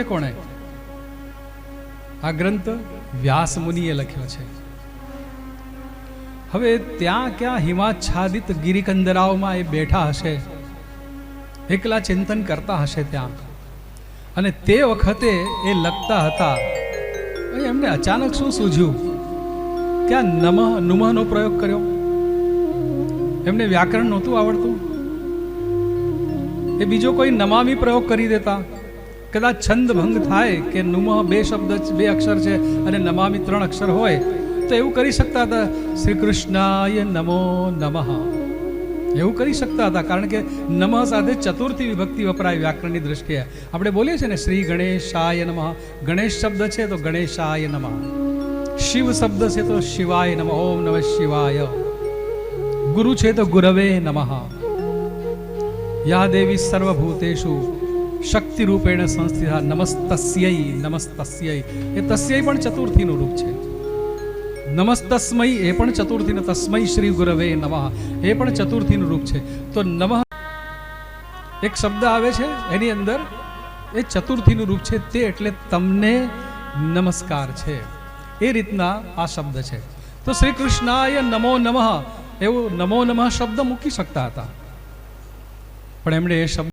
કોણે? આ ગ્રંથ વ્યાસ મુનિએ લખ્યો છે. હવે ત્યાં ક્યાં હિમાચ્છાદિત ગિરિકંદરાઓમાં એ બેઠા હશે, એકલા ચિંતન કરતા હશે ત્યાં, અને તે વખતે એ લખતા હતા. એમને અચાનક શું સૂઝ્યું કે આ નમઃ નુમઃનો પ્રયોગ કર્યો. એમને વ્યાકરણ નહોતું આવડતું. એ બીજો કોઈ નમામી પ્રયોગ કરી દેતા. કદાચ છંદ ભંગ થાય કે નુમઃ બે શબ્દ બે અક્ષર છે અને નમામી 3 અક્ષર હોય તો એવું કરી શકતા હતા, શ્રી કૃષ્ણાય નમો નમઃ એવું કરી શકતા હતા. કારણ કે નમઃ સાથે ચતુર્થી વિભક્તિ વપરાય વ્યાકરણની દ્રષ્ટિએ. આપણે બોલીએ છીએ ને શ્રી ગણેશાય નમઃ. ગણેશ શબ્દ છે તો ગણેશાય નમઃ. શિવ શબ્દ છે તો શિવાય નમઃ, ઓમ નમઃ શિવાય. ગુરુ છે તો ગુરવે નમઃ. યા દેવી સર્વભૂતેષુ શક્તિ રૂપેણ સંસ્થિતા નમસ્તસ્यै નમસ્તસ્यै. એ તસ્यै પણ ચતુર્થીનું રૂપ છે. નમસ્તસ્મૈ એ પણ ચતુર્થીનું, તસ્મૈ શ્રી ગુરવે નમઃ એ પણ ચતુર્થીનું રૂપ છે. તો નમઃ એક શબ્દ આવે છે એની અંદર એ ચતુર્થીનું રૂપ છે. તે એટલે તમને નમસ્કાર છે એ રીતના આ શબ્દ છે. તો શ્રી કૃષ્ણાય નમો નમઃ એવું નમો નમઃ શબ્દ મૂકી શકતા હતા, પણ એમણે એ શબ્દ